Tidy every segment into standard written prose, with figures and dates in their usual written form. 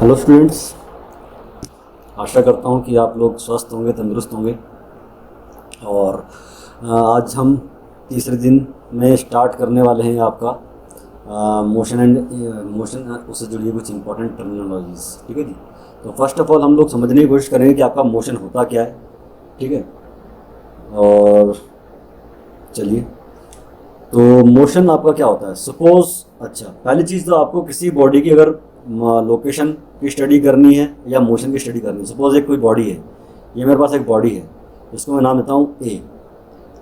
Hello students, आशा करता हूँ कि आप लोग स्वस्थ होंगे, तंदुरुस्त होंगे। और आज हम तीसरे दिन में स्टार्ट करने वाले हैं आपका मोशन एंड मोशन, उससे जुड़ी कुछ इंपॉर्टेंट टर्मिनोलॉजीज़। ठीक है जी। तो फर्स्ट ऑफ ऑल हम लोग समझने की कोशिश करेंगे कि आपका मोशन होता क्या है। ठीक है। और चलिए, तो मोशन आपका क्या होता है। सपोज, अच्छा, पहली चीज़ तो आपको किसी बॉडी की अगर लोकेशन की स्टडी करनी है या मोशन की स्टडी करनी है। सपोज एक कोई बॉडी है, ये मेरे पास एक बॉडी है, इसको मैं नाम देता हूँ ए।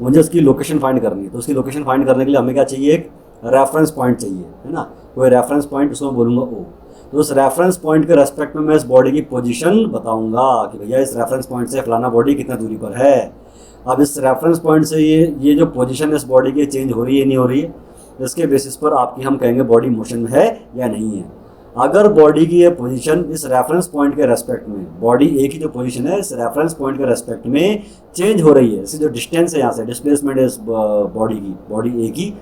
मुझे उसकी लोकेशन फाइंड करनी है, तो उसकी लोकेशन फाइंड करने के लिए हमें क्या चाहिए, एक रेफरेंस पॉइंट चाहिए, है ना। कोई रेफरेंस पॉइंट, उसको मैं बोलूँगा ओ। तो उस रेफरेंस पॉइंट के रेस्पेक्ट में मैं इस बॉडी की पोजीशन बताऊंगा कि भैया इस रेफरेंस पॉइंट से फलाना बॉडी कितना दूरी पर है। अब इस रेफरेंस पॉइंट से ये जो पोजीशन इस बॉडी की चेंज हो रही है नहीं हो रही है, इसके बेसिस पर आपकी हम कहेंगे बॉडी मोशन में है या नहीं है। अगर बॉडी की ये पोजीशन इस रेफरेंस पॉइंट के रेस्पेक्ट में, बॉडी ए की जो पोजीशन है इस रेफरेंस पॉइंट के रेस्पेक्ट में चेंज हो रही है, इसकी जो डिस्टेंस है यहाँ से, डिस्प्लेसमेंट है इस बॉडी की, बॉडी ए की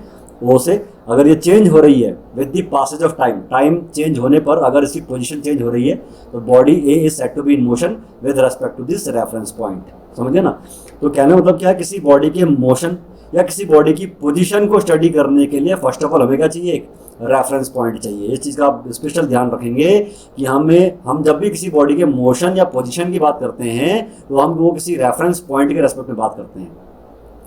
ओ से, अगर ये चेंज हो रही है with the passage of time, time change होने पर अगर इसकी पोजीशन चेंज हो रही है, तो body A is said to be in motion with respect to this reference point. समझ गए ना। तो कहने मतलब क्या है, किसी बॉडी के मोशन या किसी बॉडी की पोजीशन को स्टडी करने के लिए फर्स्ट ऑफ ऑल हमें क्या चाहिए, एक रेफरेंस पॉइंट चाहिए। इस चीज़ का आप स्पेशल ध्यान रखेंगे कि हम जब भी किसी बॉडी के मोशन या पोजीशन की बात करते हैं तो हम वो किसी रेफरेंस पॉइंट के रेस्पेक्ट में बात करते हैं।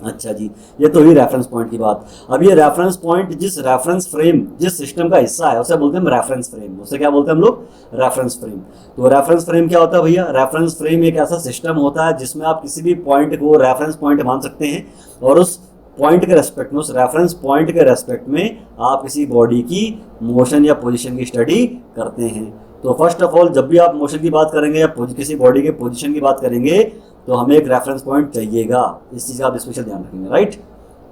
अच्छा जी, ये तो हुई रेफरेंस पॉइंट की बात। अब ये रेफरेंस पॉइंट जिस रेफरेंस फ्रेम, जिस सिस्टम का हिस्सा है, उसे बोलते हैं रेफरेंस फ्रेम। उसे क्या बोलते हैं हम लोग, रेफरेंस फ्रेम। तो रेफरेंस फ्रेम क्या होता है भैया, रेफरेंस फ्रेम एक ऐसा सिस्टम होता है जिसमें आप किसी भी पॉइंट को रेफरेंस पॉइंट मान सकते हैं, और उस पॉइंट के रेस्पेक्ट में, उस रेफरेंस पॉइंट के रेस्पेक्ट में आप किसी बॉडी की मोशन या पोजीशन की स्टडी करते हैं। तो फर्स्ट ऑफ ऑल जब भी आप मोशन की बात करेंगे या किसी बॉडी के पोजीशन की बात करेंगे तो हमें एक रेफरेंस पॉइंट चाहिएगा। इस चीज़ का आप स्पेशल ध्यान रखेंगे, राइट।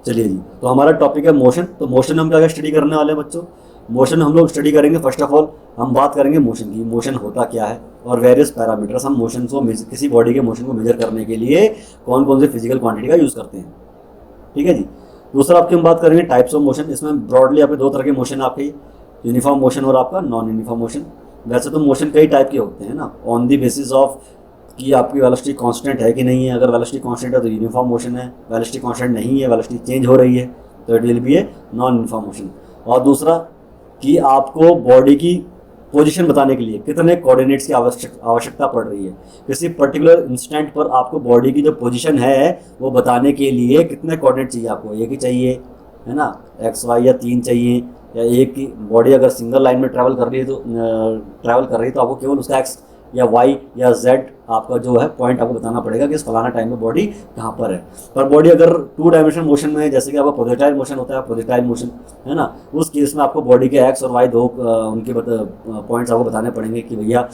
चलिए जी, तो हमारा टॉपिक है मोशन। तो मोशन हम क्या स्टडी करने वाले हैं बच्चों, मोशन हम लोग स्टडी करेंगे। फर्स्ट ऑफ ऑल हम बात करेंगे मोशन की, मोशन होता क्या है और वेरियस पैरामीटर्स, हम मोशन को, किसी बॉडी के मोशन को मेजर करने के लिए कौन कौन से फिजिकल क्वांटिटी का यूज़ करते हैं। ठीक है जी। दूसरा आपकी हम बात करेंगे टाइप्स ऑफ मोशन। इसमें ब्रॉडली आपके दो तरह के मोशन, आपके यूनिफॉर्म मोशन और आपका नॉन यूनिफॉर्म मोशन। वैसे तो मोशन कई टाइप के होते हैं ना, ऑन दी बेसिस ऑफ कि आपकी वेलोसिटी कांस्टेंट है कि नहीं है। अगर वेलोसिटी कांस्टेंट है तो यूनिफॉर्म मोशन है, वेलोसिटी कांस्टेंट नहीं है, वेलोसिटी चेंज हो रही है, तो it will be a non uniform motion. और दूसरा कि आपको बॉडी की पोजीशन बताने के लिए कितने कोऑर्डिनेट्स की आवश्यकता पड़ रही है। किसी पर्टिकुलर इंस्टेंट पर आपको बॉडी की जो पोजीशन है वो बताने के लिए कितने कोऑर्डिनेट चाहिए, आपको एक ही चाहिए, है ना, एक्स वाई, या तीन चाहिए, या एक ही बॉडी अगर सिंगल लाइन में ट्रैवल कर रही है तो आपको केवल उसका एक्स या वाई या जेड आपका जो है पॉइंट आपको बताना पड़ेगा कि इस फलाना टाइम में बॉडी कहाँ पर है। पर बॉडी अगर टू डायमेंशनल मोशन में है, जैसे कि आपका प्रोजेक्टाइल मोशन होता है, प्रोजेक्टाइल मोशन, है ना, उस केस में आपको बॉडी के एक्स और वाई दो उनके पॉइंट्स आपको बताने पड़ेंगे कि भैया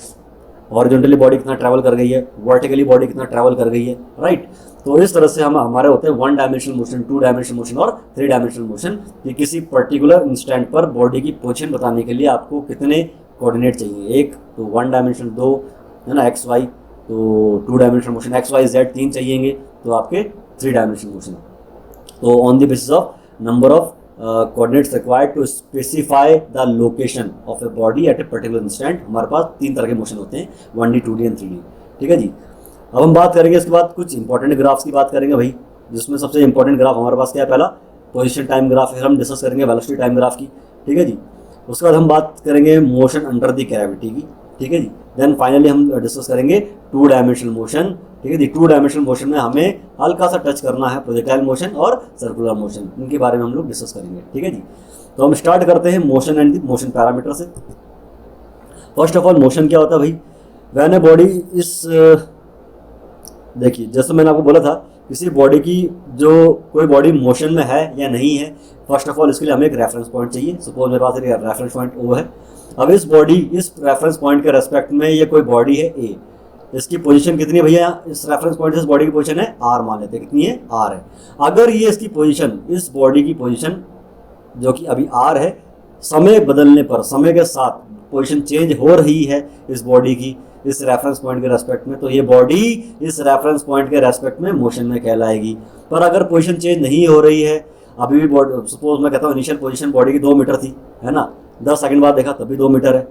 हॉरिजॉन्टली बॉडी कितना ट्रैवल कर गई है, वर्टिकली बॉडी कितना ट्रैवल कर गई है, राइट। तो इस तरह से हम हमारे होते हैं one dimensional motion, to dimensional motion और थ्री डायमेंशनल मोशन। कि किसी पर्टिकुलर इंस्टेंट पर बॉडी की पोजीशन बताने के लिए आपको कितने कोऑर्डिनेट चाहिए, एक तो वन डायमेंशनल, दो है ना एक्स वाई, तो two dimensional motion X Y Z, तीन चाहिएंगे तो आपके थ्री डायमेंशनल मोशन। तो on the basis of number of coordinates required to specify the location of a body at a particular instant, हमारे पास तीन तरह के मोशन होते हैं, 1D, 2D एंड 3D। ठीक है जी। अब हम बात करेंगे इसके बाद कुछ इंपॉर्टेंट ग्राफ्स की बात करेंगे भाई, जिसमें सबसे इंपॉर्टेंट ग्राफ हमारे पास क्या है, पहला पोजीशन टाइम ग्राफ, फिर हम डिस्कस करेंगे वेलोसिटी टाइम ग्राफ की। ठीक है जी। उसके बाद हम बात करेंगे मोशन अंडर द ग्रेविटी की। ठीक है जी। देन फाइनली हम डिस्कस करेंगे टू डायमेंशनल मोशन। ठीक है जी। टू डायमेंशनल मोशन में हमें हल्का सा टच करना है प्रोजेक्टाइल मोशन और सर्कुलर मोशन, इनके बारे में हम लोग डिस्कस करेंगे। ठीक है जी। तो हम स्टार्ट करते हैं motion and the motion parameter से। फर्स्ट ऑफ ऑल मोशन क्या होता है भाई, व्हेन ए बॉडी इस, देखिए जैसे मैंने आपको बोला था, किसी बॉडी की जो कोई बॉडी मोशन में है या नहीं है, फर्स्ट ऑफ ऑल इसके लिए हमें एक रेफरेंस पॉइंट चाहिए। सपोज मेरे पास एक रेफरेंस पॉइंट ओ है। अब इस रेफरेंस पॉइंट के रेस्पेक्ट में ये कोई बॉडी है ए, इसकी पोजीशन कितनी है भैया, इस रेफरेंस पॉइंट से इस बॉडी की पोजीशन है आर, मान लेते हैं कितनी है, आर है। अगर ये इसकी पोजीशन, इस बॉडी की पोजीशन जो कि अभी आर है, समय बदलने पर, समय के साथ पोजीशन चेंज हो रही है इस बॉडी की इस रेफरेंस पॉइंट के रेस्पेक्ट में, तो ये बॉडी इस रेफरेंस पॉइंट के रेस्पेक्ट में मोशन में कहलाएगी। पर अगर पोजीशन चेंज नहीं हो रही है, अभी भी बॉडी, सपोज मैं कहता हूँ इनिशियल पोजीशन बॉडी की 2 मीटर थी, है ना, 10 सेकंड बाद देखा तब भी 2 मीटर है,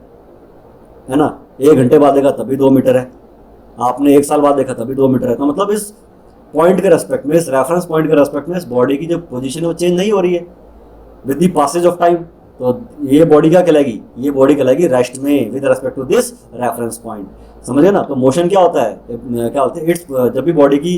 है ना, 1 घंटे बाद देखा तभी 2 मीटर है, आपने 1 साल बाद देखा तभी 2 मीटर है। तो मतलब इस पॉइंट के रेस्पेक्ट में, इस रेफरेंस पॉइंट के रेस्पेक्ट में इस बॉडी की जो पोजीशन है वो चेंज नहीं हो रही है with the passage of time. तो ये बॉडी क्या कहलाएगी, ये बॉडी कहलाएगी रेस्ट में with respect to this reference point. समझे ना। तो मोशन क्या होता है, क्या होता है, इट्स जब भी बॉडी की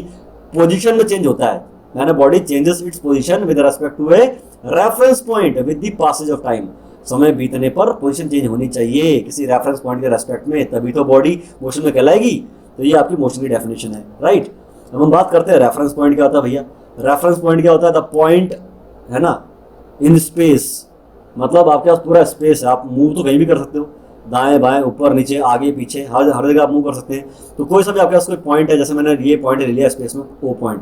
पोजीशन में चेंज होता है, यानी body changes its position with respect to a reference point with the passage of time. समय बीतने पर पोजीशन चेंज होनी चाहिए किसी रेफरेंस पॉइंट के रेस्पेक्ट में, तभी तो बॉडी मोशन में कहलाएगी। तो ये आपकी मोशन की डेफिनेशन है, राइट। अब हम बात करते हैं रेफरेंस पॉइंट क्या होता है भैया। रेफरेंस पॉइंट क्या होता है, द पॉइंट, है ना, इन स्पेस, मतलब आपके पास पूरा स्पेस है, आप मूव तो कहीं भी कर सकते हो, दाएं बाएं ऊपर नीचे आगे पीछे, हर जगह आप मूव कर सकते हैं। तो कोई सा भी आपके पास कोई पॉइंट है, जैसे मैंने ये पॉइंट ले लिया स्पेस में, वो पॉइंट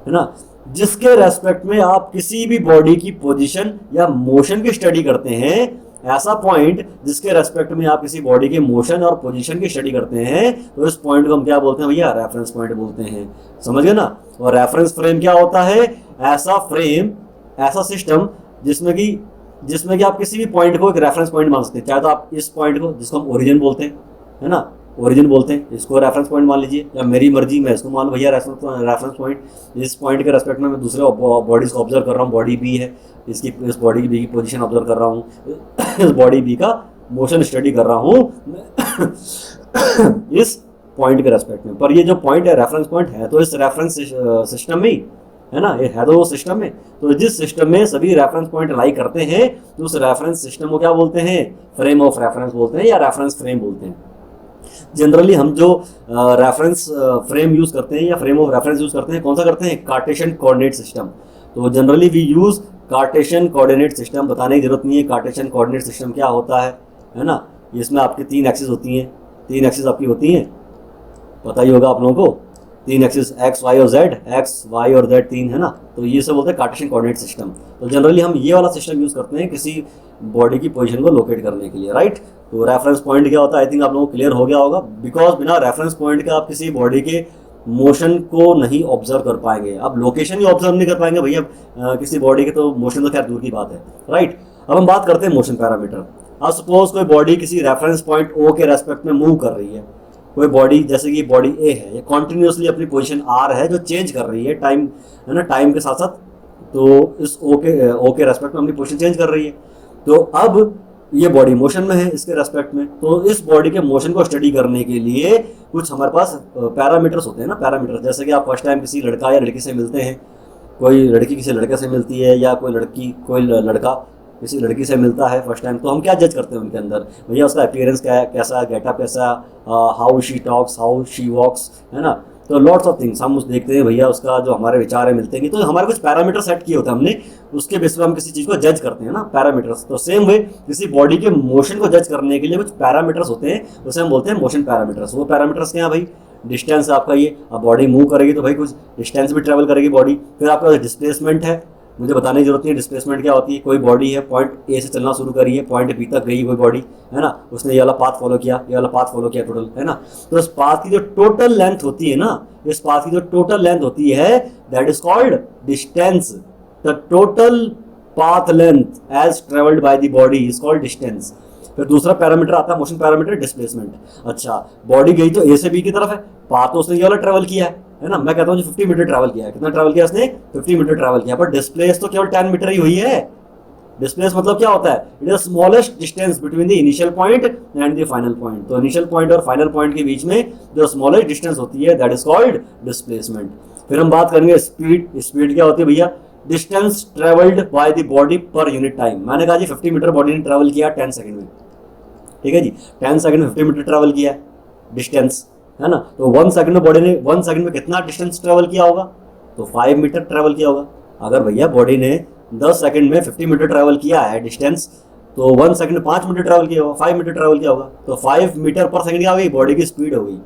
है ना, जिसके रेस्पेक्ट में आप किसी भी बॉडी की पोजीशन या मोशन की स्टडी करते हैं, ऐसा पॉइंट जिसके रेस्पेक्ट में आप किसी बॉडी के मोशन और पोजीशन की स्टडी करते हैं, तो इस पॉइंट को हम क्या बोलते हैं भैया, रेफरेंस पॉइंट बोलते हैं। समझ गए ना। और रेफरेंस फ्रेम क्या होता है, ऐसा फ्रेम, ऐसा सिस्टम जिसमें कि आप किसी भी पॉइंट को एक रेफरेंस पॉइंट मान सकते हैं। चाहे तो आप इस पॉइंट को, जिसको हम ओरिजिन बोलते हैं, है ना, ओरिजिन बोलते हैं, इसको रेफरेंस पॉइंट मान लीजिए, या मेरी मर्जी मैं इसको मान लो भैया रेफरेंस पॉइंट। इस पॉइंट के रेस्पेक्ट में मैं दूसरे बॉडीज को ऑब्जर्व कर रहा हूँ, बॉडी बी है, इसकी इस बॉडी बी की पोजीशन ऑब्जर्व कर रहा हूँ, इस बॉडी बी का मोशन स्टडी कर रहा हूँ इस पॉइंट के रेस्पेक्ट में। पर ये जो पॉइंट है रेफरेंस पॉइंट है तो इस रेफरेंस सिस्टम में ही, है ना, ये है तो वो सिस्टम में। तो जिस सिस्टम में सभी रेफरेंस पॉइंट लाई करते हैं, तो उस रेफरेंस सिस्टम को क्या बोलते हैं, फ्रेम ऑफ रेफरेंस बोलते हैं या रेफरेंस फ्रेम बोलते हैं। जनरली हम जो रेफरेंस फ्रेम यूज करते हैं या फ्रेम ऑफ रेफरेंस यूज करते हैं, कौन सा करते हैं, कार्टेशियन कोऑर्डिनेट सिस्टम। तो generally we use Cartesian coordinate system. बताने की जरूरत नहीं है कार्टेशियन कोऑर्डिनेट सिस्टम क्या होता है ना। इसमें आपकी 3 एक्सिस होती हैं, 3 एक्सिस आपकी होती हैं, पता ही होगा आप लोगों को, 3 एक्सिस एक्स वाई और जेड, एक्स वाई और जेड 3, है ना। तो ये सब बोलते हैं कार्टेशियन कोऑर्डिनेट सिस्टम। तो जनरली हम ये वाला सिस्टम यूज करते हैं किसी बॉडी की पोजीशन को लोकेट करने के लिए, राइट। तो रेफरेंस पॉइंट क्या होता है, आई थिंक आप लोगों को क्लियर हो गया होगा। बिकॉज बिना रेफरेंस पॉइंट के आप किसी बॉडी के मोशन को नहीं ऑब्जर्व कर पाएंगे, आप लोकेशन ही ऑब्जर्व नहीं कर पाएंगे भैया किसी बॉडी के, तो मोशन तो खैर दूर की बात है, राइट। अब हम बात करते हैं मोशन पैरामीटर। अब सपोज कोई बॉडी किसी रेफरेंस पॉइंट ओ के रेस्पेक्ट में मूव कर रही है, कोई बॉडी जैसे कि बॉडी ए है, ये कॉन्टिन्यूसली अपनी पोजीशन आर है जो चेंज कर रही है टाइम, है ना, टाइम के साथ साथ। तो इस ओ के रेस्पेक्ट में अपनी पोजीशन चेंज कर रही है। तो अब ये बॉडी मोशन में है इसके रेस्पेक्ट में, तो इस बॉडी के मोशन को स्टडी करने के लिए कुछ हमारे पास पैरामीटर्स होते हैं ना, पैरामीटर। जैसे कि आप फर्स्ट टाइम किसी लड़का या लड़की से मिलते हैं, कोई लड़की किसी लड़के से मिलती है या कोई लड़का किसी लड़की से मिलता है फर्स्ट टाइम, तो हम क्या जज करते हैं उनके अंदर, भैया उसका अपीयरेंस क्या है, कैसा गेटअप, कैसा, how she talks, how she walks, है ना। तो लॉट्स ऑफ थिंग्स हम उस देखते हैं भैया, उसका जो हमारे विचार है मिलते हैं। तो हमारे कुछ पैरामीटर सेट किए होते हैं हमने, उसके बेस पर हम किसी चीज़ को जज करते हैं ना, पैरामीटर्स। तो सेम वे किसी बॉडी के मोशन को जज करने के लिए कुछ पैरामीटर्स होते हैं, उसे हम बोलते हैं मोशन पैरामीटर्स। वो पैरामीटर्स क्या है भाई, डिस्टेंस आपका, ये अब बॉडी मूव करेगी तो भाई कुछ डिस्टेंस भी ट्रेवल करेगी बॉडी। फिर आपका डिस्प्लेसमेंट है, मुझे बताने की जरूरत नहीं है डिस्प्लेसमेंट क्या होती है। कोई बॉडी है, पॉइंट ए से चलना शुरू करी है, पॉइंट बी तक गई कोई बॉडी, है ना, उसने ये वाला पाथ फॉलो किया, ये वाला पाथ फॉलो किया टोटल, है ना। तो इस पाथ की जो टोटल लेंथ होती है ना, इस पाथ की जो टोटल लेंथ होती है, that is called distance. The total path length as travelled by the body is called distance. फिर दूसरा पैरामीटर आता है मोशन पैरामीटर, डिस्प्लेसमेंट। अच्छा, बॉडी गई तो ए से बी की तरफ है, पाथ तो उसने ये वाला ट्रेवल किया है ना। मैं कहता हूँ 50 मीटर ट्रैवल किया है, कितना ट्रैवल किया उसने, 50 मीटर ट्रैवल किया, पर डिस्प्लेस तो केवल 10 मीटर ही हुई है। डिस्प्लेस मतलब क्या होता है, it is smallest distance between the initial point and the final point. तो इनिशियल पॉइंट और फाइनल पॉइंट के बीच में जो स्मॉलेस्ट डिस्टेंस होती है, दैट इज कॉल्ड डिस्प्लेसमेंट। फिर हम बात करेंगे स्पीड। स्पीड क्या होती है भैया, distance travelled by the body per unit time. मैंने कहा जी 50 मीटर बॉडी ने ट्रैवल किया 10 सेकंड में, ठीक है जी, 10 सेकंड में 50 मीटर ट्रैवल किया डिस्टेंस, है ना। तो 1 सेकंड में बॉडी ने 1 सेकंड में कितना डिस्टेंस ट्रैवल किया होगा, तो 5 मीटर ट्रैवल किया होगा। अगर भैया बॉडी ने 10 सेकंड में 50 मीटर ट्रैवल किया है डिस्टेंस, तो 1 सेकंड में 5 मीटर ट्रैवल किया होगा, 5 मीटर ट्रैवल किया होगा, तो 5 मीटर पर सेकंड क्या हो गई, बॉडी की स्पीड हो गई।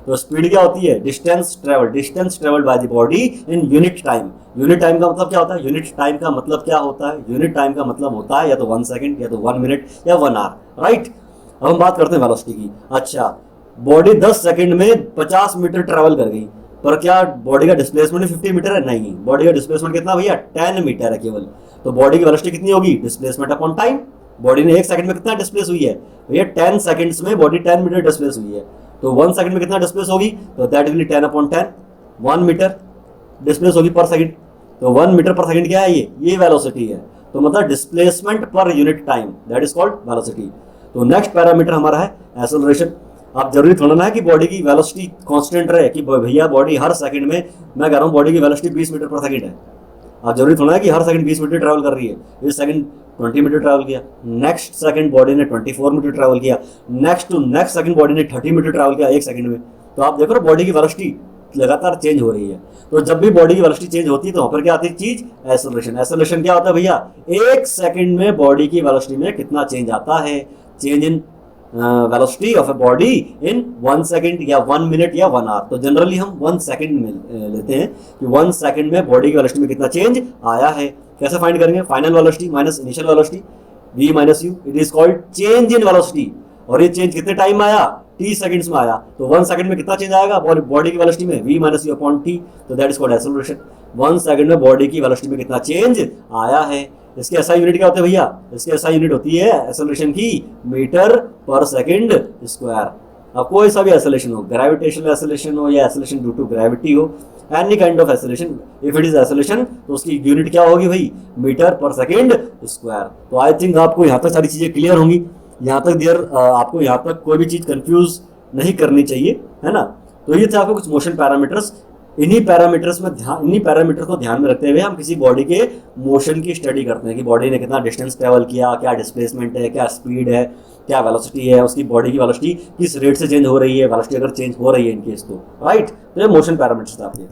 तो स्पीड क्या होती है, distance travelled by the body in unit time. Unit time का मतलब क्या होता है, यूनिट टाइम का मतलब क्या होता है, यूनिट टाइम का मतलब होता है या तो 1 सेकंड या तो 1 मिनट या 1 आवर, राइट। अब हम बात करते हैं वेलोसिटी की। अच्छा, बॉडी 10 सेकंड में 50 मीटर ट्रैवल कर गई, पर क्या बॉडी का डिस्प्लेसमेंट 50 मीटर है, नहीं, बॉडी का डिस्प्लेसमेंट कितना भैया 10 मीटर है केवल। तो बॉडी की वेलोसिटी कितनी होगी, डिस्प्लेसमेंट अपॉन टाइम, बॉडी ने 1 सेकंड में कितना डिस्प्लेस हुई है भैया, 10 सेकंड्स में बॉडी 10 मीटर डिस्प्लेस हुई है, तो 1 सेकंड में कितना डिस्प्लेस होगी, तो that will be 10/10, 1 metre displace होगी पर सेकंड, तो 1 मीटर पर सेकंड क्या है, ये वेलोसिटी है, तो मतलब displacement per unit time, that is called velocity. तो नेक्स्ट पैरामीटर हमारा है एक्सेलरेशन। आप जरूरी थोड़ा ना है कि बॉडी की वेलोसिटी कांस्टेंट रहे, कि भैया बॉडी हर सेकंड में, मैं कह रहा हूँ बॉडी की वेलोसिटी 20 मीटर पर सेकंड है, आप जरूरी थोड़ा है कि हर सेकंड 20 मीटर ट्रैवल कर रही है, इस सेकंड 20 मीटर ट्रैवल किया, नेक्स्ट सेकंड बॉडी ने 24 मीटर ट्रैवल किया, next to next second body ने 30 मीटर ट्रैवल किया 1 सेकंड में। तो आप देखो बॉडी की वेलोसिटी लगातार चेंज हो रही है। तो जब भी बॉडी की वेलोसिटी चेंज होती है तो वहाँ पर क्या आती है चीज, एक्सेलरेशन। एक्सेलरेशन क्या होता है भैया, 1 सेकंड में बॉडी की वेलोसिटी में कितना चेंज आता है, change in velocity of a body in 1 second या 1 मिनट या 1 आवर। तो जनरली हम 1 सेकंड में लेते हैं कि 1 सेकंड में बॉडी की वेलोसिटी में कितना चेंज आया है। कैसे फाइंड करेंगे, final velocity minus initial velocity, v minus you, it is called change in velocity. और ये चेंज कितने टाइम में आया, t सेकंड्स में आया, तो 1 सेकंड में कितना चेंज आएगा बॉडी की वेलोसिटी में, v minus you upon t, तो that is called acceleration. 1 second में बॉडी की वेलोसिटी में कितना चेंज आया है। इसकी एसआई यूनिट क्या होती है भैया, इसकी एसआई यूनिट होती है एक्सेलरेशन की मीटर पर सेकंड स्क्वायर। अब कोई सा भी एक्सेलरेशन हो, ग्रेविटेशनल एक्सेलरेशन हो या एक्सेलरेशन ड्यू टू ग्रेविटी हो, any kind of acceleration, if it is acceleration तो उसकी यूनिट क्या होगी भाई, मीटर पर सेकंड स्क्वायर। तो आई थिंक आपको यहाँ तक सारी चीजें क्लियर होंगी, यहाँ तक आपको यहाँ तक कोई भी चीज कंफ्यूज नहीं करनी चाहिए, है ना। तो ये थे आपको कुछ मोशन पैरामीटर्स। इन्हीं पैरामीटर को ध्यान में रखते हुए हम किसी बॉडी के मोशन की स्टडी करते हैं कि बॉडी ने कितना डिस्टेंस ट्रेवल किया, क्या डिस्प्लेसमेंट है, क्या स्पीड है, क्या वेलोसिटी है, उसकी बॉडी की वेलोसिटी किस रेट से चेंज हो रही है, वेलोसिटी अगर चेंज हो रही है इनकेस तो, राइट। तो ये मोशन पैरामीटर्स आपके।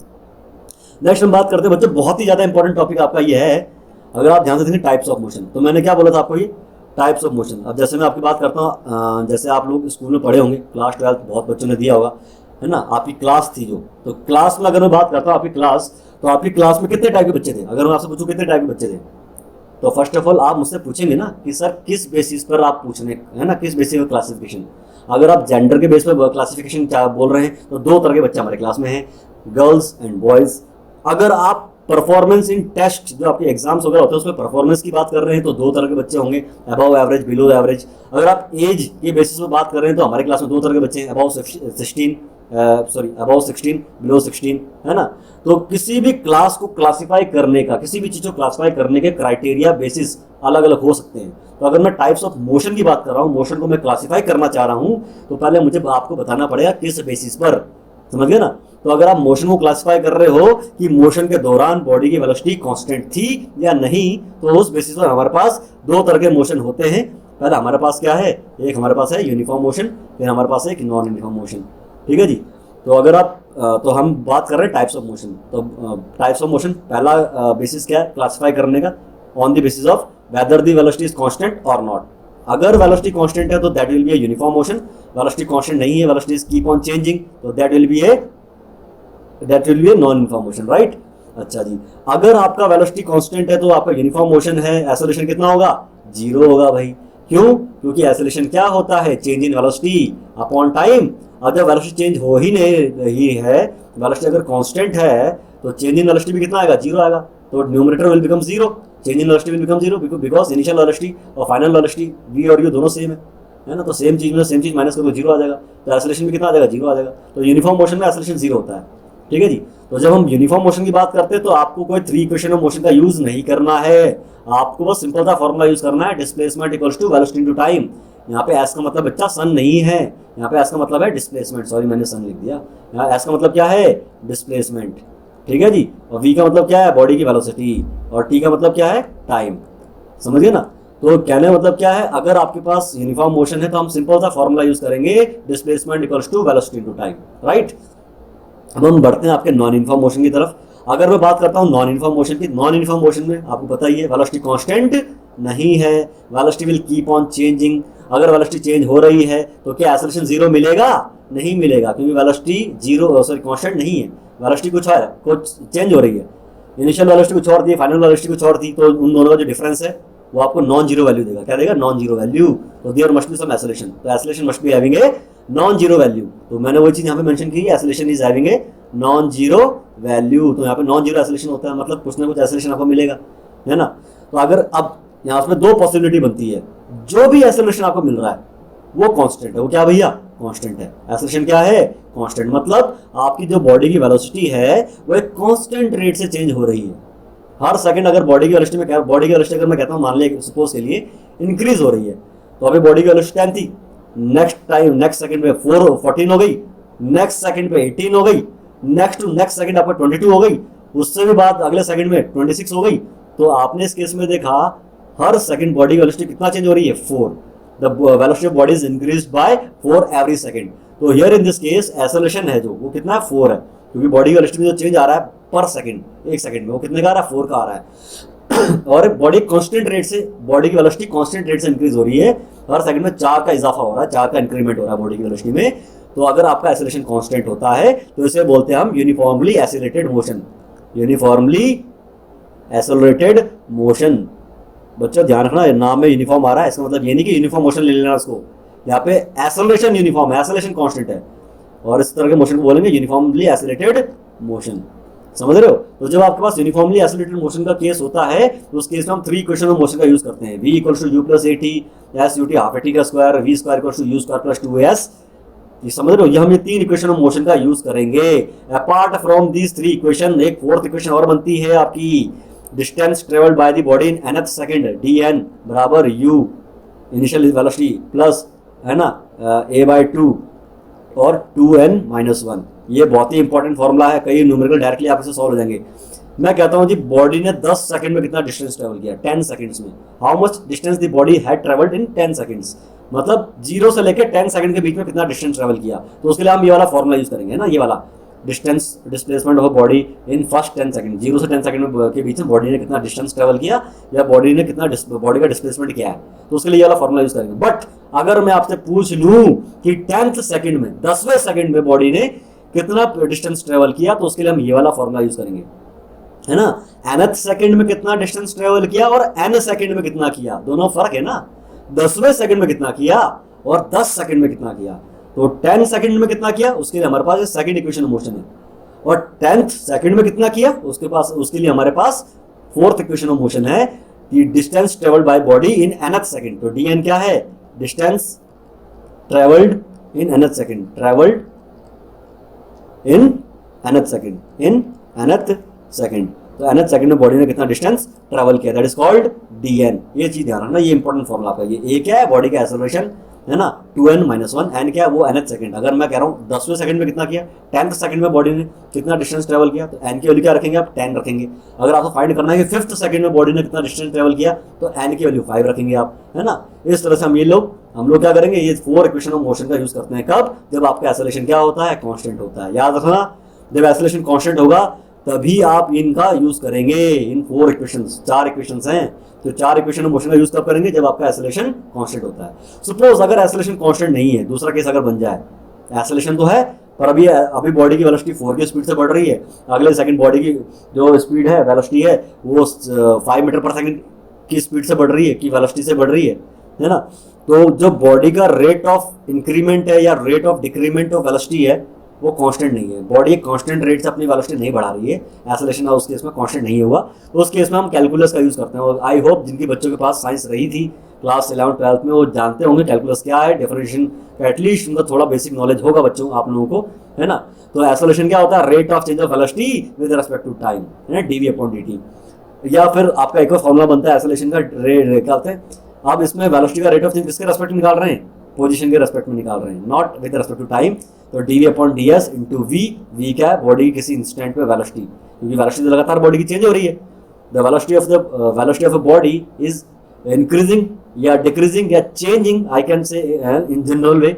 नेक्स्ट हम बात करते हैं बच्चों, बहुत ही ज्यादा इंपॉर्टेंट टॉपिक आपका ये है, अगर आप ध्यान से देखें, टाइप्स ऑफ मोशन। तो मैंने क्या बोला था आपको, ये टाइप्स ऑफ मोशन। अब जैसे मैं आपकी बात करता हूँ, जैसे आप लोग स्कूल में पढ़े होंगे, क्लास 12 बहुत बच्चों ने दिया होगा, है ना, आपकी क्लास थी जो, तो क्लास में अगर मैं बात करता हूँ आपकी क्लास, तो आपकी क्लास में कितने टाइप के बच्चे थे, अगर मैं आपसे पूछूं कितने टाइप के बच्चे थे, तो फर्स्ट ऑफ ऑल आप मुझसे पूछेंगे ना कि सर किस बेसिस पर आप पूछने, है ना, किस बेसिस पर क्लासिफिकेशन। अगर आप जेंडर के बेस पर क्लासिफिकेशन क्या बोल रहे हैं, तो 2 तरह के बच्चे हमारे क्लास में हैं, गर्ल्स एंड बॉयज। अगर आप परफॉर्मेंस इन टेस्ट, जो आपके एग्जाम्स वगैरह होते हैं उसमें परफॉर्मेंस की बात कर रहे हैं, तो 2 तरह के बच्चे होंगे, अबव एवरेज, बिलो एवरेज। अगर आप एज के बेसिस पर बात कर रहे हैं तो हमारे क्लास में 2 तरह के बच्चे हैं, अबव 16, बिलो 16, है ना। तो किसी भी क्लास को क्लासिफाई करने का, किसी भी चीज को क्लासिफाई करने के क्राइटेरिया बेसिस अलग अलग हो सकते हैं। तो अगर मैं टाइप्स ऑफ मोशन की बात कर रहा हूँ, मोशन को मैं क्लासिफाई करना चाह रहा हूँ, तो पहले मुझे आपको बताना पड़ेगा किस बेसिस पर, समझ गए ना। तो अगर आप मोशन को क्लासिफाई कर रहे हो कि मोशन के दौरान बॉडी की वेलोसिटी कांस्टेंट थी या नहीं, तो उस बेसिस पर हमारे पास 2 तरह के मोशन होते हैं। पहले हमारे पास क्या है, एक हमारे पास है यूनिफॉर्म मोशन, फिर हमारे पास है एक नॉन यूनिफॉर्म मोशन, ठीक है जी। तो अगर आप तो हम बात कर रहे हैं टाइप्स ऑफ मोशन। तो टाइप्स ऑफ मोशन, पहला बेसिस क्या है क्लासिफाई करने का, on the basis of whether the velocity is constant और नॉट। अगर वेलोसिटी कांस्टेंट है तो that will be a uniform motion, velocity constant नहीं है, velocity is keep on changing, तो that will be a non uniform motion, right. अच्छा जी, अगर आपका वेलोसिटी कांस्टेंट है तो आपका यूनिफॉर्म मोशन है, एक्सेलरेशन कितना होगा, 0 होगा भाई। क्यों, क्योंकि एक्सेलरेशन क्या होता है, change in velocity upon time. अब जब वेलोसिटी चेंज हो ही नहीं रही है, वेलोसिटी अगर कांस्टेंट है तो चेंज इन वेलोसिटी भी कितना आएगा, 0 आएगा। तो numerator will become 0, change in velocity will become 0, because initial velocity और फाइनल वेलोसिटी v और u दोनों सेम है ना। तो सेम चीज में सेम चीज माइनस करो 0 आ जाएगा, तो एक्सेलरेशन भी कितना आ जाएगा, 0 आ जाएगा। तो यूनिफॉर्म मोशन में एक्सेलरेशन 0 होता है, ठीक है जी। तो जब हम यूनिफॉर्म मोशन की बात करते हैं तो आपको कोई 3 इक्वेशन ऑफ मोशन का यूज नहीं करना है, आपको बस सिंपल सा फॉर्मूला यूज करना है, displacement equals to velocity into time. यहाँ पे एस का मतलब बच्चा सन नहीं है, यहाँ पे एस का मतलब है डिस्प्लेसमेंट, सॉरी मैंने सन लिख दिया। यहाँ एस का मतलब क्या है, डिस्प्लेसमेंट, ठीक है जी। और वी का मतलब क्या है, बॉडी की वेलोसिटी, और टी का मतलब क्या है, टाइम, समझ गए ना। तो कहने का मतलब क्या है, अगर आपके पास यूनिफॉर्म मोशन है तो हम सिंपल सा फॉर्मूला यूज करेंगे, displacement equals to velocity into time, right. अब हम बढ़ते हैं आपके नॉन यूनिफॉर्म मोशन की तरफ। अगर मैं बात करता हूँ नॉन यूनिफॉर्म मोशन की, नॉन यूनिफॉर्म मोशन में आपको पता ही है वेलोसिटी कांस्टेंट नहीं है, velocity will keep on changing. अगर वेलोसिटी चेंज हो रही है तो क्या एक्सेलरेशन 0 मिलेगा, नहीं मिलेगा, क्योंकि वेलोसिटी 0 कांस्टेंट नहीं है, वेलोसिटी कुछ चेंज हो रही है। इनिशियल वेलोसिटी कुछ और थी, फाइनल वेलोसिटी कुछ और थी, तो उन दोनों का जो डिफरेंस है वो आपको नॉन जीरो वैल्यू देगा। क्या देगा, नॉन जीरो वैल्यू। तो there must be some acceleration, तो acceleration must be having a non zero value. तो मैंने वही चीज यहाँ पे मेंशन की, acceleration is having a non zero value. तो यहाँ पे नॉन जीरो एक्सेलरेशन होता है, मतलब कुछ ना कुछ एक्सेलरेशन आपको मिलेगा, है ना। तो अगर अब यहाँ पे 2 पॉसिबिलिटी बनती है, जो भी एक्सेलरेशन आपको मिल रहा है वो कांस्टेंट है। वो क्या भैया? कांस्टेंट है। एक्सेलरेशन क्या है? कांस्टेंट। मतलब आपकी जो बॉडी की वेलोसिटी है वो एक कांस्टेंट रेट से चेंज हो रही है हर सेकंड। अगर बॉडी की वेलोसिटी अगर मैं कहता हूँ, मान लिया सपोज के लिए इंक्रीज हो रही है, तो अभी बॉडी की वेलोसिटी 10 थी, नेक्स्ट सेकंड में 14 हो गई, नेक्स्ट सेकंड पे 18 हो गई, नेक्स्ट सेकंड आपका 22 हो गई, उससे भी बाद अगले सेकंड में 26 हो गई। तो आपने इस केस में देखा हर सेकंड बॉडी की वेलोसिटी कितना चेंज हो रही है? 4। The velocity of body is increased by 4 every second. तो here in this case acceleration है जो वो कितना है? 4 है, क्योंकि बॉडी की वेलोसिटी में जो चेंज आ रहा है पर सेकंड, एक सेकंड में, वो कितने का आ रहा है? 4 का आ रहा है। और बॉडी कांस्टेंट रेट से, बॉडी की वेलोसिटी कांस्टेंट रेट से इंक्रीज हो रही है, हर सेकंड में 4 का इजाफा हो रहा है, 4 का इंक्रीमेंट हो रहा है बॉडी की वेलोसिटी में। तो अगर आपका एक्सेलरेशन कांस्टेंट होता है तो इसे बोलते हैं हम uniformly accelerated motion. Uniformly accelerated motion. बच्चों ध्यान रखना, नाम में यूनिफॉर्म आ रहा है, इसका मतलब ये नहीं कि यूनिफॉर्म मोशन ले लेना उसको। यहाँ पे एक्सेलरेशन यूनिफॉर्म है, एक्सेलरेशन कांस्टेंट है, और इस तरह के मोशन को बोलेंगे यूनिफॉर्मली एक्सेलरेटेड मोशन। समझ रहे हो? तो जब आपके पास यूनिफॉर्मली एक्सेलरेटेड मोशन का केस होता है तो उस केस में हम 3 इक्वेशन ऑफ मोशन का यूज करते हैं। v equal to u plus a t, s u t half a t का square, v square equal to u square plus 2s। ये समझ रहे हो? ये हम ये 3 इक्वेशन ऑफ मोशन का यूज करेंगे। अपार्ट फ्रॉम दीज 3 इक्वेशन एक 4th इक्वेशन और बनती है आपकी, distance travelled by the body in nth second, dn बराबर u इनिशियल वेलोसिटी प्लस, है ना, a/2 और 2n-1। ये बहुत ही इंपॉर्टेंट फॉर्मूला है, कई न्यूमेरिकल डायरेक्टली आप इसे सॉल्व हो जाएंगे। मैं कहता हूं जी बॉडी ने 10 सेकंड में कितना डिस्टेंस ट्रेवल किया? 10 सेकंड्स में। How much distance the body had travelled in 10 seconds, मतलब 0 से लेकर 10 सेकंड के बीच में कितना डिस्टेंस ट्रेवल किया। तो उसके लिए हम ये वाला फॉर्मूला यूज करेंगे, है ना, ये वाला distance displacement of body in first 10 second. 0 से 10 सेकंड के बीच में बॉडी ने कितना डिस्टेंस ट्रेवल किया या बॉडी ने कितना बॉडी का डिस्प्लेसमेंट किया है, तो उसके लिए ये वाला फॉर्मूला यूज करेंगे। बट अगर मैं आपसे पूछ लूं कि 10th सेकंड में, 10वें सेकंड में बॉडी ने कितना डिस्टेंस ट्रेवल किया, तो उसके लिए हम ये वाला फॉर्मूला यूज करेंगे, है ना। nth सेकंड में कितना डिस्टेंस ट्रेवल किया और n सेकंड में कितना किया, दोनों फर्क है ना। 10वें सेकंड में कितना किया और 10 सेकंड में कितना किया। तो 10 सेकंड में कितना किया, उसके लिए हमारे पास सेकंड इक्वेशन ऑफ मोशन है। और 10th सेकंड में कितना किया, उसके लिए हमारे पास 4th इक्वेशन ऑफ मोशन है, कि distance travelled by body in nth second. तो dn क्या है? Distance travelled in nth second, travelled in nth second, in nth second. तो nth सेकंड में बॉडी ने कितना डिस्टेंस ट्रेवल किया, दैट इज कॉल्ड dn। ये चीज ध्यान रखना, ये इंपॉर्टेंट फॉर्मूला आपका। ये क्या है? बॉडी का एक्सेलरेशन, है ना, 2n-1, n क्या है? वो nth सेकंड। अगर मैं कह रहा हूँ 10वें सेकंड में कितना किया, 10th सेकंड में बॉडी ने कितना डिस्टेंस ट्रेवल किया, तो n की वैल्यू क्या रखेंगे आप? 10 रखेंगे। अगर आपको फाइंड करना है कि 5th सेकंड में बॉडी ने कितना डिस्टेंस ट्रेवल किया, तो n की वैल्यू 5 रखेंगे आप, है ना। इस तरह से हम लोग क्या करेंगे, ये 4 इक्वेशन ऑफ मोशन का यूज करते हैं। कब? जब आपका एक्सेलरेशन क्या होता है? कांस्टेंट होता है। याद रखना, जब एक्सेलरेशन कांस्टेंट होगा तभी आप इनका यूज करेंगे। इन 4 इक्वेशंस, 4 इक्वेशंस हैं, तो 4 इक्वेशन ऑफ मोशन का यूज कब करेंगे? जब आपका एक्सेलरेशन कांस्टेंट होता है। सपोज अगर एक्सेलरेशन कांस्टेंट नहीं है, दूसरा केस अगर बन जाए, एक्सेलरेशन तो है पर अभी बॉडी की वेलोसिटी 4 की स्पीड से बढ़ रही है, अगले सेकंड बॉडी की जो स्पीड है, वेलोसिटी है, वो 5 मीटर पर सेकंड की स्पीड से बढ़ रही है, की वेलोसिटी से बढ़ रही है ना। तो जो बॉडी का रेट ऑफ इंक्रीमेंट है या rate of decrement of velocity है, वो कांस्टेंट नहीं है। बॉडी एक कांस्टेंट रेट से अपनी वेलोसिटी नहीं बढ़ा रही है, एक्सेलरेशन उस केस में कांस्टेंट नहीं हुआ, तो उस केस में हम कैलकुलस का यूज करते हैं। और आई होप जिनके बच्चों के पास साइंस रही थी क्लास 11th-12th में, वो जानते होंगे कैलकुलस क्या है, डिफरेंशिएशन का एटलीस्ट उनका थोड़ा बेसिक नॉलेज होगा बच्चों, आप लोगों को, है ना। तो एक्सेलरेशन क्या होता है? Rate of change of velocity with respect to time, है ना, dv/dt। या फिर आपका एक और फॉर्मूला बनता है एक्सेलरेशन का, क्या होता है, आप इसमें वेलोसिटी का रेट ऑफ चेंज किसके रेस्पेक्ट में निकाल रहे हैं? पोजीशन के रेस्पेक्ट में निकाल रहे हैं, not with respect to time. तो dv/ds इंटू v क्या है? बॉडी की किसी इंस्टेंट पे वेलोसिटी, क्योंकि वेलोसिटी तो लगातार बॉडी की चेंज हो रही है। The velocity of a body is increasing या डिक्रीजिंग या changing, I can say in general वे।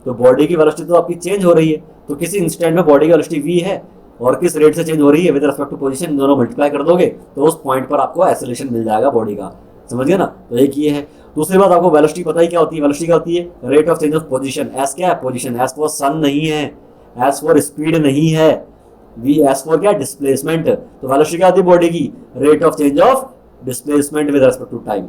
तो बॉडी की वेलोसिटी तो आपकी चेंज हो रही है, तो किसी इंस्टेंट में बॉडी की वेलोसिटी v है और किस रेट से चेंज हो रही है विद रिस्पेक्ट टू पोजीशन, दोनों मल्टीप्लाई कर दोगे तो उस पॉइंट पर आपको एक्सेलरेशन मिल जाएगा बॉडी का। समझ गए ना। तो एक ये है। दूसरी बात, आपको वेलोसिटी पता ही क्या होती है? वेलोसिटी क्या होती है? Rate of change of position. S क्या है? पोजीशन। एस फॉर सन नहीं है, एस फॉर स्पीड नहीं है, वी एस फॉर क्या? डिस्प्लेसमेंट। तो वेलोसिटी क्या होती है बॉडी की? Rate of change of displacement with respect to time.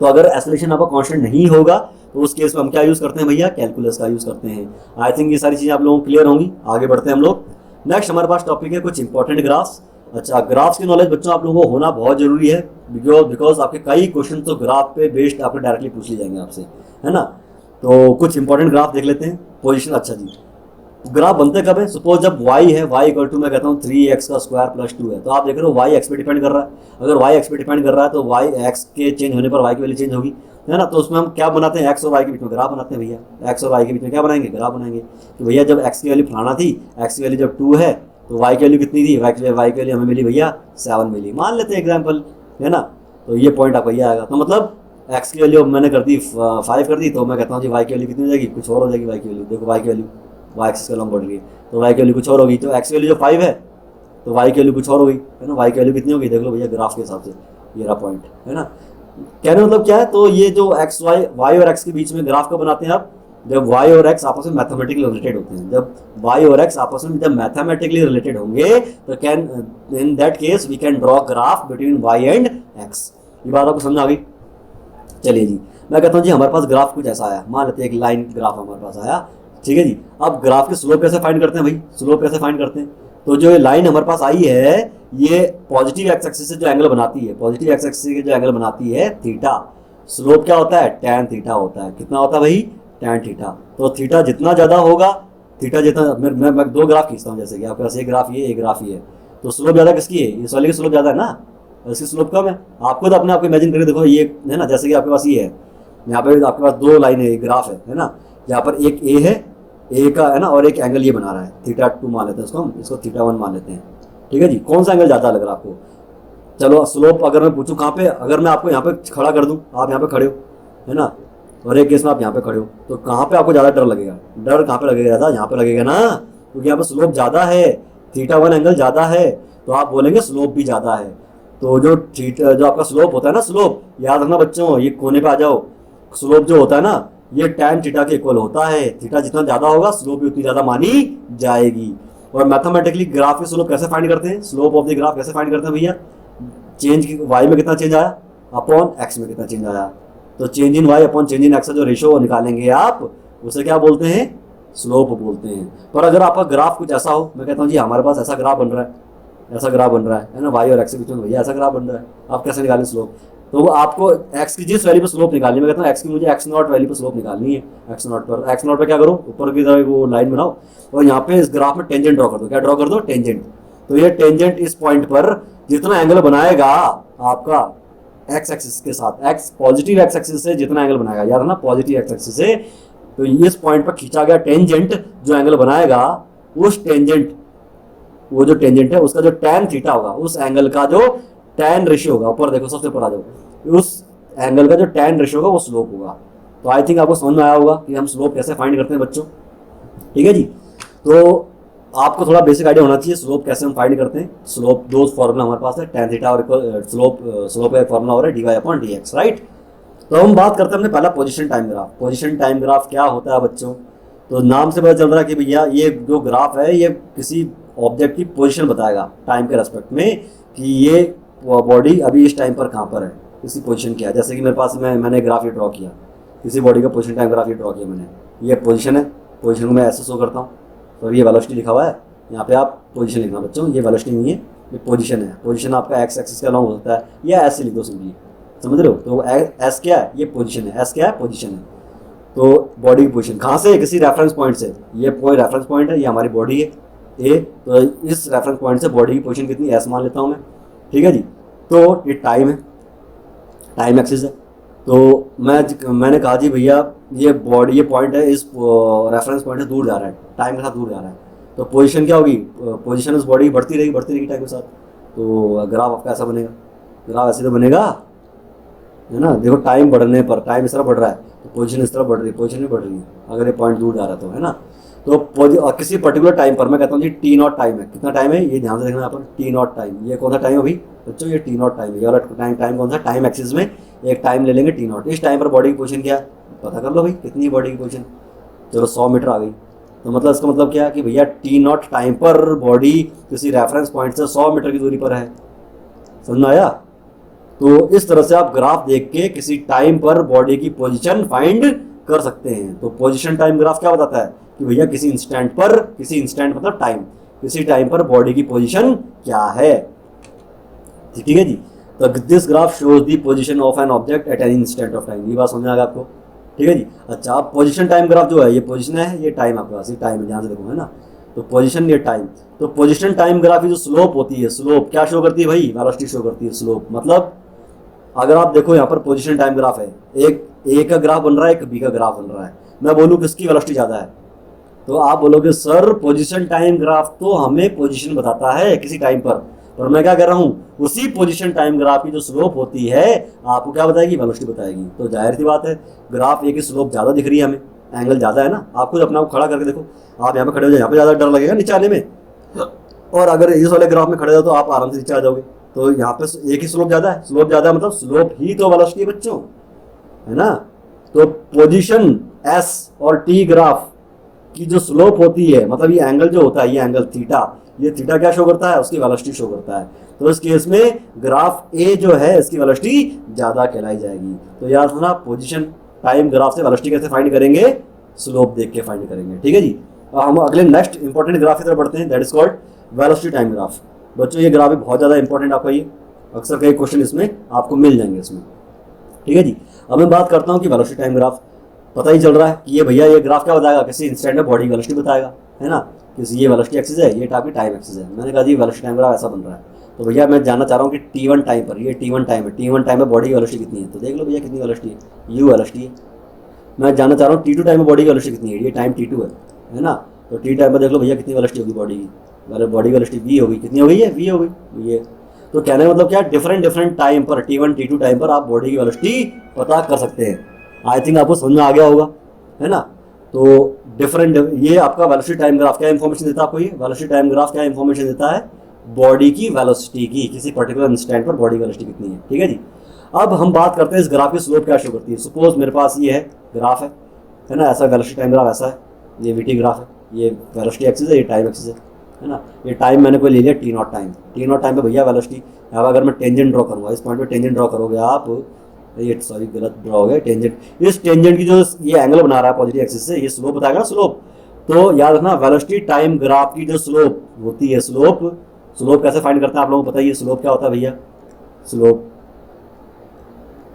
तो अगर एक्सेलरेशन आपका कांस्टेंट नहीं होगा तो उस केस में हम क्या यूज करते हैं भैया? कैलकुलस का यूज करते हैं। आई थिंक ये सारी चीजें आप लोगों को क्लियर होंगी। आगे बढ़ते हैं हम लोग। नेक्स्ट हमारे पास टॉपिक है कुछ इंपॉर्टेंट ग्राफ्स। अच्छा, ग्राफ्स की नॉलेज बच्चों आप लोगों को होना बहुत जरूरी है, बिकॉज आपके कई क्वेश्चन तो ग्राफ पे बेस्ड आपके डायरेक्टली पूछ लिए जाएंगे आपसे, है ना। तो कुछ इंपॉर्टेंट ग्राफ देख लेते हैं। पोजीशन, अच्छा जी, ग्राफ बनते कब है? सपोज जब y है, y इक्वल टू मैं कहता हूँ 3x का स्क्वायर प्लस 2 है, तो आप देख रहे हो y x पे डिपेंड कर रहा है। अगर y x पे डिपेंड कर रहा है तो y x के चेंज होने पर y की वैल्यू चेंज होगी, है ना। तो उसमें हम क्या बनाते हैं? x और y के बीच में ग्राफ बनाते हैं भैया। x और y के बीच में क्या बनाएंगे? ग्राफ बनाएंगे कि भैया जब x की वैल्यू फलाना थी, x की वैल्यू जब 2 है, तो y की वैल्यू कितनी थी? y की वैल्यू हमें मिली भैया 7 मिली, मान लेते हैं एग्जाम्पल, है ना। तो ये पॉइंट आपका ये आएगा। तो मतलब x की वैल्यू मैंने कर दी 5 कर दी, तो मैं कहता हूँ जी y की वैल्यू कितनी हो जाएगी? कुछ और हो जाएगी y की वैल्यू। देखो y की वैल्यू y एक्सिस का लॉन्ग बढ़ रही है, तो y की वैल्यू कुछ और होगी। तो x की वैल्यू जो 5 है, तो y की वैल्यू कुछ और होगी, है ना। y की वैल्यू कितनी होगी? देख लो भैया ग्राफ के हिसाब से, ये रहा पॉइंट, है ना। कहने मतलब क्या है? तो ये जो x y और x के बीच में ग्राफ का बनाते हैं आप, जब y और x आपस में मैथमेटिकली रिलेटेड होते हैं। जब y और x आपस में जब मैथमेटिकली रिलेटेड होंगे, तो can in that case we can draw graph between y and x। ये बात आपको समझ आ गई? चलिए जी, मैं कहता हूँ जी हमारे पास ग्राफ कुछ ऐसा आया, मान लेते हैं एक लाइन ग्राफ हमारे पास आया, ठीक है जी। अब ग्राफ के स्लोप कैसे फाइंड करते हैं भाई? स्लोप कैसे फाइंड करते हैं? तो जो ये लाइन हमारे पास आई है, ये पॉजिटिव एक्स एक्सिस से जो एंगल बनाती है, पॉजिटिव एक्स एक्सिस से जो एंगल बनाती है थीटा, स्लोप क्या होता है? टैन थीटा होता है। कितना होता है भाई? Tan theta. तो थीटा जितना ज्यादा होगा, थीटा जितना, मैं दो ग्राफ खींचता हूँ, जैसे कि आपके पास एक ग्राफ ये, एक ग्राफ ये, तो स्लोप ज्यादा किसकी है? इस वाले की स्लोप ज्यादा है ना, इसकी स्लोप कम है। आपको तो अपने आप को इमेजिन करके देखो, ये है ना, जैसे कि आपके पास ये है, यहाँ पे आपके पास दो लाइन है, ग्राफ है ना। यहाँ पर एक ए है, ए का, है ना, और एक एंगल ये बना रहा है थीटा 2 मान लेते हैं उसको, हम इसको थीटा 1 मान लेते हैं, ठीक है जी। कौन सा एंगल ज़्यादा लग रहा है आपको? चलो स्लोप अगर मैं पूछूं कहाँ पे, अगर मैं आपको यहाँ पे खड़ा कर दूं, आप यहाँ पे खड़े हो, है ना, और एक केस में आप यहाँ पे खड़े हो, तो कहाँ पे आपको ज़्यादा डर लगेगा? डर कहाँ पे लगेगा ज़्यादा? यहाँ पे लगेगा ना, क्योंकि यहाँ पे स्लोप ज़्यादा है, थीटा 1 एंगल ज़्यादा है, तो आप बोलेंगे स्लोप भी ज़्यादा है। तो जो थीटा, जो आपका स्लोप होता है ना, स्लोप याद रखना बच्चों, ये कोने पे आ जाओ, स्लोप जो होता है ना, ये टैन थीटा के इक्वल होता है। थीटा जितना ज्यादा होगा, स्लोप भी उतनी ज्यादा मानी जाएगी। और मैथमेटिकली ग्राफ के स्लोप कैसे फाइंड करते हैं? स्लोप ऑफ द ग्राफ कैसे फाइंड करते हैं भैया? चेंज वाई में कितना चेंज आया अपॉन एक्स में कितना चेंज आया, तो change in Y upon change in X का जो रेशो निकालेंगे आप, उसे क्या बोलते हैं? स्लोप बोलते हैं। पर अगर आपका ग्राफ कुछ ऐसा हो, मैं कहता हूँ जी हमारे पास ऐसा ग्राफ बन रहा है, ऐसा ग्राफ बन रहा है ना, वाई और एक्स के बीच में भैया ऐसा ग्राफ बन रहा है, आप कैसे निकालें स्लोप? तो आपको x की जिस वैल्यू पर स्लोप निकालनी है, मैं कहता हूँ x की मुझे x0 वैल्यू पर स्लोप निकालनी है। x0 पर क्या करो? ऊपर की तरफ वो लाइन बनाओ, और यहाँ पे इस ग्राफ में टेंजेंट ड्रॉ कर दो। क्या ड्रॉ कर दो? टेंजेंट। तो ये टेंजेंट इस पॉइंट पर जितना एंगल बनाएगा आपका x एक्सिस के साथ, x पॉजिटिव x एक्सिस से जितना एंगल बनाएगा, याद है ना, पॉजिटिव x एक्सिस से, तो इस पॉइंट पर खींचा गया टेंजेंट जो एंगल बनाएगा, उस टेंजेंट, वो जो टेंजेंट है उसका जो टैन थीटा होगा, उस एंगल का जो टैन रेशियो होगा, ऊपर देखो सबसे ऊपर आ जाओ, उस एंगल का जो टैन रेशियो होगा वो स्लोप होगा। तो आई थिंक आपको समझ में आया होगा कि हम स्लोप कैसे फाइंड करते हैं बच्चों, ठीक है जी। तो आपको थोड़ा बेसिक आइडिया होना चाहिए स्लोप कैसे हम फाइंड करते हैं। स्लोप दो फॉर्मूला हमारे पास है, टैन थीटा और स्लोप का एक फॉर्मूला हो रहा है dy अपॉन dx, राइट। तो हम बात करते हैं अपने पहला position time graph. Position time graph क्या होता है बच्चों? तो नाम से पता चल रहा है कि भैया ये जो ग्राफ है, ये किसी ऑब्जेक्ट की पोजीशन बताएगा टाइम के रेस्पेक्ट में, कि ये बॉडी अभी इस टाइम पर कहाँ पर है, इसकी पोजीशन क्या है। जैसे कि मेरे पास मैंने ग्राफ ये ड्रॉ किया, किसी बॉडी का पोजीशन टाइम ग्राफ ये ड्रॉ किया मैंने, ये पोजीशन है, पोजीशन को मैं ऐसे शो करता हूँ, तो ये वेलोसिटी लिखा हुआ है, यहाँ पे आप पोजीशन लिखना बच्चों, ये वेलोसिटी नहीं है, ये पोजीशन है। पोजीशन आपका एक्स एक्सिस का लॉन्ग हो सकता है, या ऐसे लिख दो सिंपली, समझ रहे हो। तो एस क्या है? ये पोजीशन है, एस क्या है? पोजीशन है। तो बॉडी की पोजीशन कहाँ से? किसी रेफरेंस पॉइंट से, ये कोई रेफरेंस पॉइंट है, ये हमारी बॉडी है ए, तो इस रेफरेंस पॉइंट से बॉडी की पोजीशन कितनी, एस मान लेता हूँ मैं, ठीक है जी। तो ये टाइम है, टाइम एक्सिस है। तो मैंने कहा जी भैया ये बॉडी, ये पॉइंट है, इस रेफरेंस पॉइंट से दूर जा रहा है, टाइम के साथ दूर जा रहा है, तो पोजीशन क्या होगी? पोजीशन उस बॉडी बढ़ती रहेगी टाइम के साथ। तो ग्राफ आपका ऐसा बनेगा, ग्राफ ऐसे तो बनेगा, है ना। देखो टाइम बढ़ने पर, टाइम इस तरह बढ़ रहा है, तो पोजीशन इस तरह बढ़ रही है, पोजीशन भी बढ़ रही है अगर ये पॉइंट दूर जा रहा है, तो है ना। तो किसी पर्टिकुलर टाइम पर, मैं कहता हूँ जी टी नॉट टाइम है, कितना टाइम है ये ध्यान से देखना यहाँ पर, टी नॉट टाइम। ये कौन सा टाइम है अभी बच्चों? ये टी नॉट टाइम है। और टाइम कौन सा? टाइम एक्सिस में एक टाइम ले लेंगे टी नॉट। इस टाइम पर बॉडी की पोजीशन क्या है पता कर लो भाई, कितनी बॉडी की पोजीशन, चलो 100 मीटर आ गई। तो मतलब इसका मतलब क्या है कि भैया टी नॉट टाइम पर बॉडी किसी रेफरेंस पॉइंट से 100 मीटर की दूरी पर है, समझ में आया। तो इस तरह से आप ग्राफ देख के किसी टाइम पर बॉडी की पोजीशन फाइंड कर सकते हैं। तो पोजीशन टाइम ग्राफ क्या बताता है कि भैया किसी इंस्टेंट पर, किसी इंस्टेंट मतलब टाइम, किसी टाइम पर बॉडी की पोजीशन क्या है, ठीक है जी। तो this graph shows the position of an object at any instant of time, ये बात समझ आ गया आपको, ठीक है जी। अच्छा, अब पोजीशन टाइम ग्राफ जो है, ये पोजीशन है, ये टाइम आपके पास, ये टाइम है, ध्यान से देखो, है ना। तो पोजीशन, ये टाइम, तो पोजीशन टाइम ग्राफ की जो स्लोप होती है, स्लोप क्या शो करती है भाई, वेलोसिटी शो करती है, स्लोप। मतलब अगर आप देखो यहाँ पर पोजीशन टाइम ग्राफ है, एक ए का ग्राफ बन रहा है, एक बी का ग्राफ बन रहा है, मैं बोलूँ किसकी वेलोसिटी ज़्यादा है, तो आप बोलोगे सर पोजीशन टाइम ग्राफ तो हमें पोजीशन बताता है किसी टाइम पर मैं क्या कर रहा हूँ, उसी पोजीशन टाइम ग्राफ की जो स्लोप होती है आपको क्या बताएगी, वेलोसिटी बताएगी। तो जाहिर सी बात है, ग्राफ ए की स्लोप ज़्यादा दिख रही है हमें, एंगल ज़्यादा है ना। आप खुद अपने आप खड़ा करके देखो, आप यहाँ पे खड़े हो जाए, यहाँ पे ज़्यादा डर लगेगा नीचे आने में, और अगर इस वाले ग्राफ में खड़े हो तो आप आराम से नीचे आ जाओगे। तो यहाँ पे एक ही स्लोप ज़्यादा है, स्लोप ज़्यादा है मतलब स्लोप ही तो वेलोसिटी है बच्चों, है ना। तो पोजीशन एस और टी ग्राफ की जो स्लोप होती है, मतलब ये एंगल जो होता है, ये एंगल थीटा, ये थीटा क्या शो करता है, उसकी वेलोसिटी शो करता है। तो इस केस में ग्राफ ए जो है इसकी वेलोसिटी ज़्यादा कहलाई जाएगी। तो याद रखना, पोजीशन टाइम ग्राफ से वेलोसिटी कैसे फाइंड करेंगे, स्लोप देख के फाइंड करेंगे, ठीक है जी। हम अगले नेक्स्ट इंपॉर्टेंट ग्राफ की तरफ बढ़ते हैं, that is called velocity time graph. बच्चों ये ग्राफ भी बहुत ज़्यादा इंपॉर्टेंट आपका, ये अक्सर कई क्वेश्चन इसमें आपको मिल जाएंगे इसमें, ठीक है जी। अब मैं बात करता हूँ कि वेलोसिटी टाइम ग्राफ, पता ही चल रहा है कि ये भैया ये ग्राफ क्या बताएगा, किसी इंस्टेंट में बॉडी की वेलोसिटी बताएगा, है ना। किसी ये वेलोसिटी एक्सिस है, ये आपकी टाइम एक्सिस है। मैंने कहा जी वेलोसिटी टाइम ग्राफ ऐसा बन रहा है, तो भैया मैं जानना चाह रहा हूँ कि T1 टाइम पर, ये T1 टाइम है, T1 टाइम में बॉडी की वेलोसिटी कितनी है, तो देख लो भैया कितनी वेलोसिटी है, U वेलोसिटी है। मैं जानना चाह रहा हूँ T2 टाइम में बॉडी की वेलोसिटी कितनी है, ये टाइम T2 है ना। तो T टाइम पर देख लो भैया कितनी वेलोसिटी होगी बॉडी की, बॉडी की वेलोसिटी V होगी, कितनी हो गई है, V हो गई ये। तो कहने का मतलब क्या, डिफरेंट टाइम पर T1 T2 टाइम पर आप बॉडी की वेलोसिटी पता कर सकते हैं। आई थिंक आपको समझ में आ गया होगा, है ना। तो डिफरेंट, ये आपका वेलोसिटी टाइम ग्राफ क्या इन्फॉर्मेशन देता है आपको, ये वेलोसिटी टाइम ग्राफ क्या इन्फॉर्मेशन देता है, बॉडी की वेलोसिटी की, किसी पर्टिकुलर इंस्टेंट पर बॉडी वेलोसिटी कितनी है, ठीक है जी। अब हम बात करते हैं इस ग्राफ की स्लोप क्या शो करती है। सपोज मेरे पास ये है ग्राफ है ना, ऐसा वेलोसिटी टाइम ग्राफ ऐसा है, ये वीटी ग्राफ है, ये वेलोसिटी एक्सिस है, ये टाइम एक्सिस है ना। ये टाइम मैंने कोई ले लिया T0 टाइम, T0 टाइम पे भैया वेलोसिटी, अब अगर मैं टेंजेंट ड्रॉ करूँगा, इस पॉइंट पे टेंजेंट ड्रॉ करोगे आप, ये सॉरी गलत ड्रॉ हो गया टेंजेंट, इस टेंजेंट की जो ये एंगल बना रहा है पॉजिटिव एक्सिस से, ये स्लोप बताएगा स्लोप। तो याद रखना वेलोसिटी टाइम ग्राफ की जो स्लोप होती है, स्लोप कैसे फाइंड करते हैं आप लोगों को पता है, स्लोप क्या होता है भैया,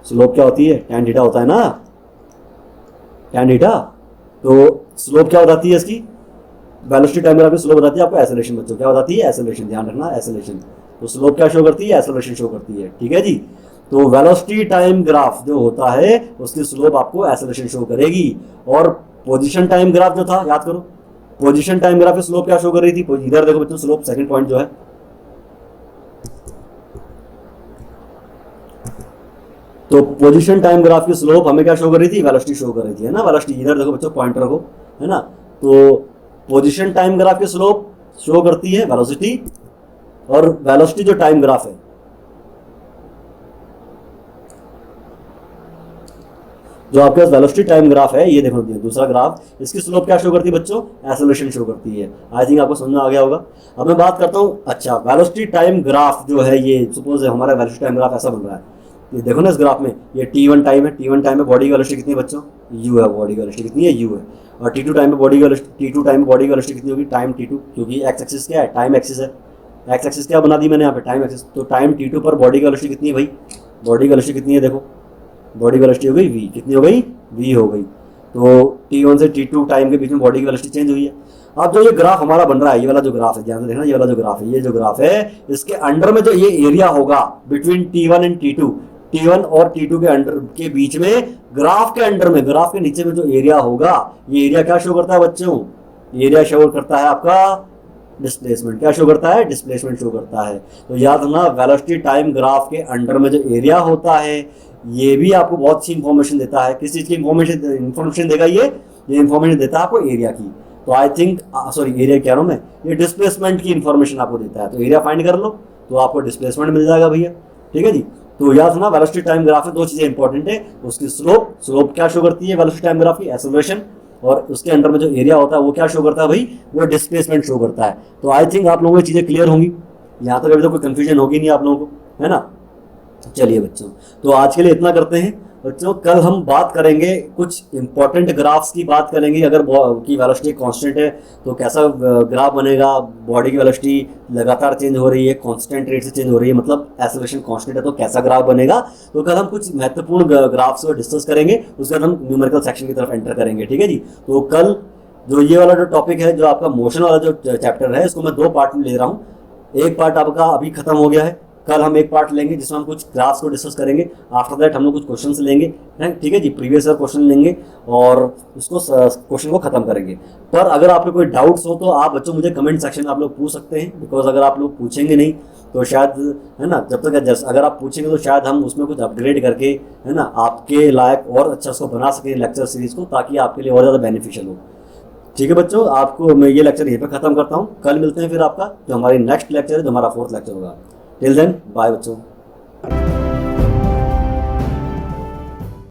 स्लोप क्या होती है, tan थीटा होता है ना, tan थीटा। तो स्लोप क्या बताती है इसकी, वेलोसिटी टाइम ग्राफ की स्लोप बताती है आपको एक्सेलरेशन। बच्चों क्या बताती है, एक्सेलरेशन, ध्यान रखना एक्सेलरेशन। तो स्लोप क्या शो करती है, एक्सेलरेशन शो करती है, ठीक है जी। तो वेलोसिटी टाइम ग्राफ जो होता है उसकी स्लोप आपको एक्सेलरेशन शो करेगी। और पोजीशन टाइम ग्राफ जो था, याद करो पोजीशन टाइम ग्राफ की स्लोप क्या शो कर रही थी, इधर देखो बच्चों स्लोप, सेकंड पॉइंट जो है, तो पोजीशन टाइम ग्राफ की स्लोप हमें क्या शो कर रही थी, वेलोसिटी शो कर रही थी, है ना, वेलोसिटी। इधर देखो बच्चों पॉइंटर रखो, है ना। तो पोजीशन टाइम ग्राफ की स्लोप शो करती है वेलोसिटी, और वेलोसिटी जो टाइम ग्राफ है, जो आपके पास वेलोसिटी टाइम ग्राफ है, ये देखो दूसरा ग्राफ, इसकी स्लोप क्या शो करती है बच्चों, एक्सेलरेशन शो करती है। आई थिंक आपको समझ में आ गया होगा। अब मैं बात करता हूँ, अच्छा वेलोसिटी टाइम ग्राफ जो है, ये सपोज हमारा वेलोसिटी टाइम ग्राफ ऐसा बन रहा है, ये देखो ना इस ग्राफ में, ये T1 टाइम है, T1 टाइम में बॉडी की वेलोसिटी कितनी है बच्चों, U है, बॉडी की वेलोसिटी कितनी है, U है। और T2 टाइम में बॉडी की वेलोसिटी, T2 टाइम में बॉडी की वेलोसिटी कितनी होगी, टाइम T2, क्योंकि एक्स एक्सिस क्या है, टाइम एक्सिस है, एक्स एक्सिस क्या बना दी मैंने यहाँ पे, टाइम एक्सिस। तो टाइम T2 पर बॉडी की वेलोसिटी कितनी है भाई, बॉडी की वेलोसिटी कितनी है, देखो बॉडी की वेलोसिटी हो गई V, कितनी हो गई, V हो गई। तो T1 से T2 टाइम के बीच में बॉडी की वेलोसिटी चेंज हुई है। अब जो ये ग्राफ हमारा बन रहा है, ये वाला जो ग्राफ है, ध्यान से देखना, ये वाला जो ग्राफ है, ये जो ग्राफ है, इसके अंडर में जो ये एरिया होगा between T1 and T2, T1 और T2 के अंडर के बीच में, ग्राफ के अंडर में, ग्राफ के नीचे में जो एरिया होगा, ये एरिया क्या शो करता है बच्चों, एरिया शो करता है आपका डिस्प्लेसमेंट। क्या शो करता है, डिस्प्लेसमेंट शो करता है। तो याद रखना वेलोसिटी टाइम ग्राफ के अंडर में जो एरिया होता है, ये भी आपको बहुत सी इंफॉर्मेशन देता है। किस चीज़ की इंफॉर्मेशन देगा, ये इंफॉर्मेशन देता है आपको एरिया की। तो आई थिंक सॉरी एरिया कह रहा हूँ मैं, ये डिस्प्लेसमेंट की इंफॉर्मेशन आपको देता है। तो एरिया फाइंड कर लो तो आपको डिस्प्लेसमेंट मिल जाएगा भैया, ठीक है जी। तो याद रखना वेलोसिटी टाइम ग्राफ में दो चीज़ें इंपॉर्टेंट है, उसकी स्लोप क्या शो करती है वेलोसिटी टाइम ग्राफ की, एक्सेलरेशन, और उसके अंडर में जो एरिया होता है वो क्या शो करता है भाई, वो डिस्प्लेसमेंट शो करता है। तो आई थिंक आप लोगों को चीज़ें क्लियर होंगी, यहाँ तक अभी तो कोई कंफ्यूजन होगी नहीं आप लोगों को, है ना। चलिए बच्चों, तो आज के लिए इतना करते हैं, बच्चों कल हम बात करेंगे कुछ इंपॉर्टेंट ग्राफ्स की बात करेंगे। अगर की वेलोसिटी कांस्टेंट है तो कैसा ग्राफ बनेगा, बॉडी की वेलोसिटी लगातार चेंज हो रही है, कांस्टेंट रेट से चेंज हो रही है, मतलब एक्सेलरेशन कांस्टेंट है तो कैसा ग्राफ बनेगा। तो कल हम कुछ महत्वपूर्ण ग्राफ्स को डिस्कस करेंगे, उसके बाद हम न्यूमेरिकल सेक्शन की तरफ एंटर करेंगे। ठीक है जी। तो कल जो ये वाला जो टॉपिक है, जो आपका मोशन वाला जो चैप्टर है, इसको मैं 2 पार्ट में ले रहा हूँ। एक पार्ट आपका अभी खत्म हो गया है, कल हम एक पार्ट लेंगे जिसमें हम कुछ ग्राफ्स को डिस्कस करेंगे। आफ्टर दैट हम लोग कुछ क्वेश्चंस लेंगे, ठीक है जी, प्रीवियस ईयर क्वेश्चन लेंगे और उसको क्वेश्चन को खत्म करेंगे। पर अगर आपको कोई डाउट्स हो तो आप बच्चों मुझे कमेंट सेक्शन में आप लोग पूछ सकते हैं, बिकॉज अगर आप लोग पूछेंगे नहीं तो शायद, है ना, जब तक अगर आप पूछेंगे तो शायद हम उसमें कुछ अपग्रेड करके, है ना, आपके लायक और अच्छा उसको बना सकें लेक्चर सीरीज को, ताकि आपके लिए और ज़्यादा बेनिफिशियल हो। ठीक है बच्चों, आपको मैं ये लेक्चर यहीं पे खत्म करता हूँ। कल मिलते हैं फिर आपका जो हमारी नेक्स्ट लेक्चर है, जो हमारा 4th लेक्चर होगा। टिल देन बाय बच्चों।